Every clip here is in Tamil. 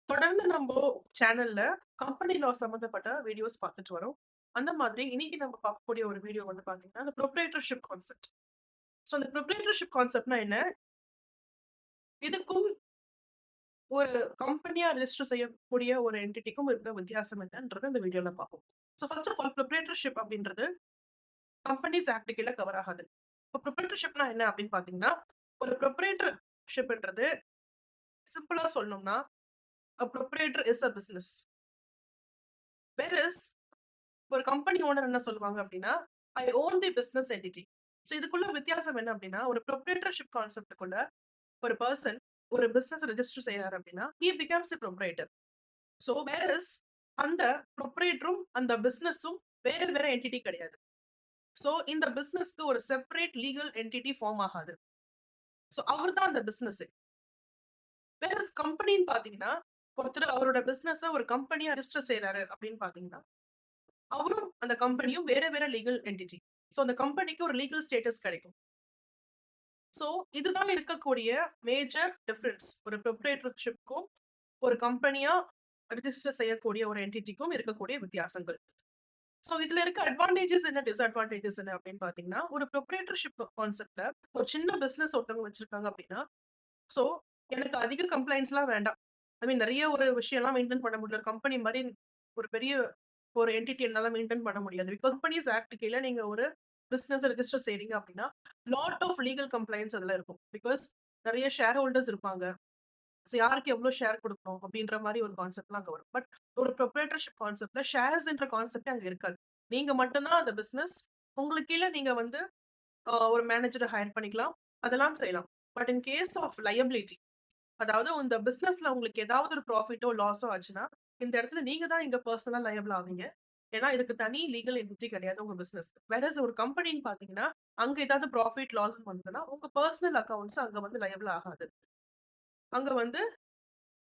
தொடர்ந்து நம்ம சேனல்ல கம்பெனி லா சம்மந்தப்பட்ட வீடியோஸ் பார்த்துட்டு வரோம். அந்த மாதிரி இன்னைக்கு நம்ம பார்க்கக்கூடிய ஒரு வீடியோ வந்து பார்த்தீங்கன்னா, அந்த ப்ரொப்ரைட்டர்ஷிப் கான்செப்ட். ஸோ அந்த ப்ரொப்ரைட்டர்ஷிப் கான்செப்ட்னா என்ன? இதுக்கும் ஒரு கம்பெனியா ரெஜிஸ்டர் செய்யக்கூடிய ஒரு என்டிட்டிக்கும் இருக்கிற வித்தியாசம் என்னன்றத இந்த வீடியோல பார்ப்போம். So first of all proprietorship அப்படின்றது கம்பெனிஸ் ஆக்ட் கீழ கவர் ஆகாது. இப்போ ப்ரொப்ரைட்டர்ஷிப்னா என்ன அப்படின்னு பார்த்தீங்கன்னா, ஒரு ப்ரொப்ரைட்டர்ஷிப்ன்றது சிம்பிளா சொல்லணும்னா, a proprietor is a business. Whereas ஒரு கம்பெனி ஓனர் என்ன சொல்லுவாங்க அப்படின்னா, I own the business entity. So இதுக்குள்ள வித்தியாசம் என்ன அப்படின்னா, ஒரு ப்ரொப்ரைட்டர்ஷிப் கான்செப்டுக்குள்ள ஒரு பர்சன் ஒரு பிசினஸ் ரெஜிஸ்டர் செய்யறாரு அப்படின்னா, he becomes the proprietor. So whereas அந்த ப்ரொப்ரைட்டரும் அந்த பிசினஸும் வேற வேற என்டிட்டி கிடையாது. ஸோ இந்த பிசினஸ்க்கு ஒரு செப்பரேட் லீகல் என்டிட்டி ஃபார்ம் ஆகாது. ஸோ அவர் தான் அந்த பிசினஸ். வேறஸ் கம்பெனின்னு பாத்தீங்கன்னா, ஒருத்தர் அவரோட பிசினஸ் ஒரு கம்பெனியா ரெஜிஸ்டர் செய்யறாரு அப்படின்னு பாத்தீங்கன்னா, அவரும் அந்த கம்பெனியும் வேற வேற லீகல் என்டிட்டி. ஸோ அந்த கம்பெனிக்கு ஒரு லீகல் ஸ்டேட்டஸ் கிடைக்கும். ஸோ இதுதான் இருக்கக்கூடிய மேஜர் டிஃபரன்ஸ். ஒரு ப்ரொப்ரைட்டர்ஷிப்க்கும் ஒரு கம்பெனியா ரெஜிஸ்டர் செய்யக்கூடிய ஒரு என்டிட்டிக்கும் இருக்கக்கூடிய வித்தியாசங்கள். ஸோ இதுல இருக்க அட்வான்டேஜஸ் என்ன, டிஸ்அட்வான்டேஜஸ் என்ன அப்படின்னு பாத்தீங்கன்னா, ஒரு ப்ரொப்ரைட்டர்ஷிப் கான்செப்ட்ல ஒரு சின்ன பிசினஸ் ஒருத்தவங்க வச்சிருக்காங்க அப்படின்னா, ஸோ எனக்கு அதிக கம்ப்ளைண்ட்ஸ்லாம் வேண்டாம். ஐ மீன் நிறைய ஒரு விஷயம்லாம் மெயின்டைன் பண்ண முடியல. கம்பெனி மாதிரி ஒரு பெரிய ஒரு என்டிட்டி என்னால மெயின்டைன் பண்ண முடியாது. பிகாஸ் கம்பெனிஸ் ஆக்ட் கீழ நீங்க ஒரு பிசினஸ் ரெஜிஸ்டர் செய்றீங்க அப்படின்னா, லாட் ஆஃப் லீகல் கம்ப்ளைண்ட்ஸ் அதுல இருக்கும். பிகாஸ் நிறைய ஷேர் ஹோல்டர்ஸ் இருப்பாங்க. ஸோ யாருக்கு எவ்வளோ ஷேர் குடுக்கணும் அப்படின்ற மாரி ஒரு கான்செப்ட்லாம் அங்க வரும். பட் ஒரு ப்ரொப்ரைட்டர்ஷிப் கான்செப்ட்ல ஷேர்ஸ்ன்ற கான்செப்ட்டே அங்க இருக்காது. நீங்க மட்டும் தான் அந்த பிசினஸ். உங்களுக்கு கீழ நீங்க வந்து ஒரு மேனேஜர ஹையர் பண்ணிக்கலாம். அதெல்லாம் செய்யலாம். But in case of liability, அதாவது இந்த பிசினஸ்ல உங்களுக்கு ஏதாவது ஒரு ப்ராஃபிட்டோ, லாஸோ ஆச்சுன்னா, இந்த இடத்துல நீங்க தான் இங்க பெர்சனலா லயபிள் ஆவீங்க. ஏன்னா, இதுக்கு தனி லீகல் என்டிட்டி கிடையாது உங்க பிசினஸ்க்கு. வேறஸ் ஒரு கம்பெனின்னு பார்த்தீங்கன்னா, அங்க ஏதாவது ப்ராஃபிட், லாஸ்ன்னு வந்ததுன்னா, உங்க பெர்சனல் அக்கவுண்ட்ஸ் அங்க வந்து லயபிள் ஆகாது. அங்க வந்து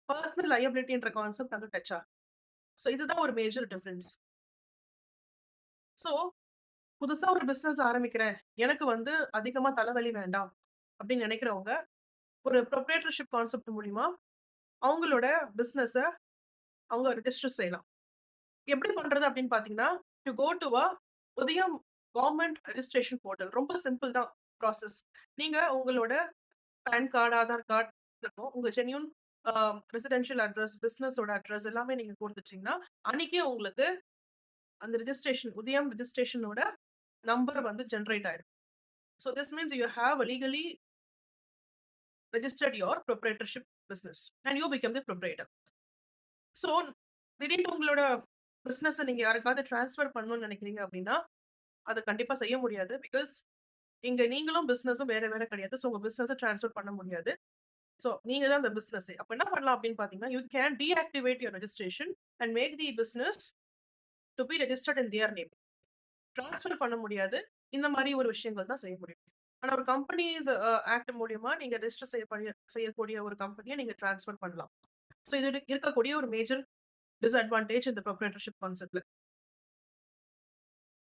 பெர்சனல் லயபிலிட்டின்ற கான்செப்ட் அங்க டச் ஆகும். ஸோ இதுதான் ஒரு மேஜர் டிஃபரன்ஸ். ஸோ புதுசா ஒரு பிசினஸ் ஆரம்பிக்கிறேன். எனக்கு வந்து அதிகமா தலைவலி வேண்டாம் அப்படின்னு நினைக்கிறவங்க, ஒரு ப்ரொப்ரைட்டர்ஷிப் கான்செப்ட் மூலியமா அவங்களோட பிசினஸ அவங்க ரெஜிஸ்டர் செய்யலாம். எப்படி பண்றது அப்படின்னு பார்த்தீங்கன்னா, யூ கோ டூ உதயம் கவர்ன்மென்ட் ரெஜிஸ்ட்ரேஷன் போர்ட்டல். ரொம்ப சிம்பிள் தான் ப்ராசஸ். நீங்க உங்களோட பான் கார்டு, ஆதார் கார்டு இருக்கும். உங்க ஜென்யூன் ரெசிடென்ஷியல் அட்ரஸ், பிசினஸோட அட்ரஸ் எல்லாமே நீங்க குடுத்துட்டீங்கன்னா, அன்னைக்கே உங்களுக்கு அந்த ரெஜிஸ்ட்ரேஷன் உதயம் ரெஜிஸ்ட்ரேஷனோட நம்பர் வந்து ஜெனரேட் ஆயிடும். So this means you have legally registered your proprietorship business and you become the proprietor. So திடீர்னு உங்களோட பிசினஸ நீங்க யாருக்காவது ட்ரான்ஸ்ஃபர் பண்ணணும்னு நினைக்கிறீங்க அப்படின்னா, அத கண்டிப்பா செய்ய முடியாது. பிகாஸ் இங்க நீங்களும் பிசினஸும் வேற வேற கிடையாது. ஸோ உங்க பிசினஸ ட்ரான்ஸ்ஃபர் பண்ண முடியாது. ஸோ நீங்க தான் அந்த பிசினஸே. அப்ப என்ன பண்ணலாம் அப்படின்னு பார்த்தீங்கன்னா, you can deactivate your registration and make the business to be registered in their name. Transfer பண்ண முடியாது. இந்த மாரி ஒரு விஷயங்கள் தான் செய்ய முடியும். ஆனா ஒரு கம்பெனிஸ் ஆக்ட் மூலியமா நீங்க ரெஜிஸ்டர் செய்யக்கூடிய ஒரு கம்பெனிய நீங்க ட்ரான்ஸ்ஃபர் பண்ணலாம். ஸோ இது இருக்கக்கூடிய ஒரு மேஜர் டிஸ்அட்வான்டேஜ் இந்த ப்ரொப்ரைட்டர்ஷிப் கான்செப்ட்ல.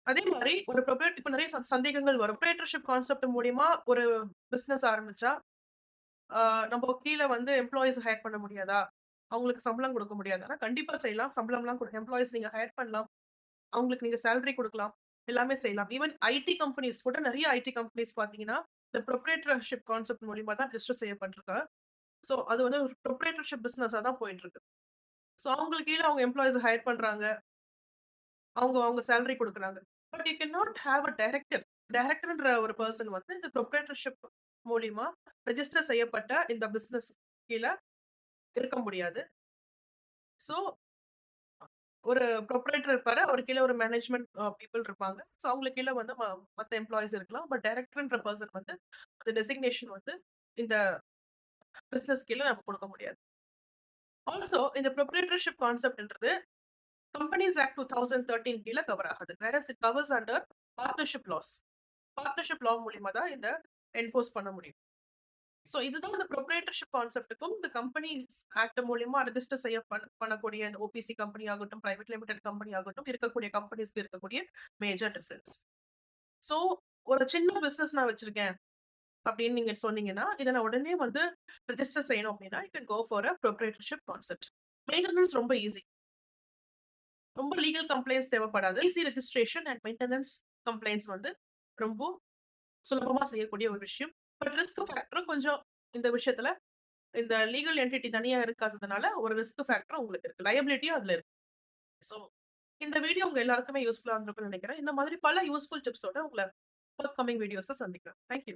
அதே மாரி ஒரு இப்ப நெறைய சந்தேகங்கள் வரும். ப்ரொப்ரைட்டர்ஷிப் கான்செப்ட் மூலியமா ஒரு பிசினஸ் ஆரம்பிச்சா, ஆ நம்ம கீழ வந்து எம்ப்ளாயீஸ் ஹையர் பண்ண முடியாதா? அவங்களுக்கு சம்பளம் குடுக்க முடியாதான்னா, கண்டிப்பா செய்யலாம். சம்பளம்லாம் எம்ப்ளாயீஸ் நீங்க ஹையர் பண்ணலாம். அவங்களுக்கு நீங்க சேலரி குடுக்கலாம். எல்லாமே செய்யலாம். ஈவன் ஐடி கம்பெனிஸ் கூட நெறைய ஐடி கம்பெனிஸ் பார்த்தீங்கன்னா, இந்த ப்ரொப்ரைட்டர்ஷிப் கான்செப்ட் மூலியமா தான் ரெஜிஸ்டர் செய்யப்பட்டிருக்கு. ஸோ அது வந்து ஒரு ப்ரொப்ரைட்டர்ஷிப் பிசினஸா தான் போயிட்டு இருக்கு. ஸோ அவங்களுக்கு கீழ அவங்க எம்ப்ளாயீஸ் ஹையர் பண்றாங்க. அவங்க அவங்க சேலரி குடுக்குறாங்க. But you can not have a director. டைரக்டர்ன்ற ஒரு பெர்சன் வந்து இந்த ப்ரொப்ரைட்டர்ஷிப் மூலியமா ரெஜிஸ்டர் செய்யப்பட்ட இந்த பிசினஸ் கீழ இருக்க முடியாது. ஸோ ஒரு புரொப்ரைட்டர் இருப்பாரு. அவர் கீழ ஒரு மேனேஜ்மென்ட் பீப்பிள் இருப்பாங்க. ஸோ அவங்களுக்கு கீழ வந்து மத்த எம்ப்ளாயீஸ் இருக்கலாம். பட் டைரக்டர்ன்ற பெர்சன் வந்து அந்த டெசிக்னேஷன் வந்து இந்த பிசினஸ் கீழ நம்ம குடுக்க முடியாது. ஆல்சோ இந்த புரொப்ரைட்டர்ஷிப் கான்செப்ட்ன்றது கம்பெனிஸ் ஆக்ட் 2013 கீழ கவர் ஆகுது. Whereas it covers under partnership laws. Partnership law மூலியமா தான் இத என்ஃபோர்ஸ் பண்ண முடியும். ஸோ இதுதான் இந்த ப்ரொப்ரைட்டர்ஷிப் கான்செப்ட்டுக்கும் இந்த கம்பெனிஸ் ஆக்ட் மூலியமா ரெஜிஸ்டர் பண்ணக்கூடிய இந்த ஓபிசி கம்பெனி ஆகட்டும், பிரைவேட் லிமிடெட் கம்பெனி ஆகட்டும், இருக்கக்கூடிய கம்பெனிஸ்க்கு இருக்கக்கூடிய மேஜர் டிஃபரன்ஸ். ஸோ ஒரு சின்ன பிசினஸ் நான் வச்சிருக்கேன் அப்படின்னு நீங்க சொன்னீங்கன்னா, இத நான் உடனே வந்து ரெஜிஸ்டர் செய்யணும் அப்படின்னா, you can go for a proprietorship concept. Maintenance ரொம்ப ஈஸி. ரொம்ப லீகல் கம்ப்ளைண்ட்ஸ் தேவைப்படாது. Easy registration and maintenance complaints வந்து ரொம்ப சுலபமா செய்யக்கூடிய ஒரு விஷயம். பட் ரிஸ்க் ஃபேக்டரும் கொஞ்சம் இந்த விஷயத்துல இந்த லீகல் என்டிட்டி தனியா இருக்காததுனால ஒரு ரிஸ்க் ஃபேக்டர் உங்களுக்கு இருக்கு. லயபிலிட்டியும் அதுல இருக்கு. ஸோ இந்த வீடியோ உங்க எல்லாருக்குமே யூஸ்ஃபுல்லா இருந்திருக்கும்னு நினைக்கிறேன். இந்த மாதிரி பல யூஸ்ஃபுல் டிப்ஸோட உங்கள அப்கமிங் வீடியோஸ்ல சந்திக்கிறேன். Thank you.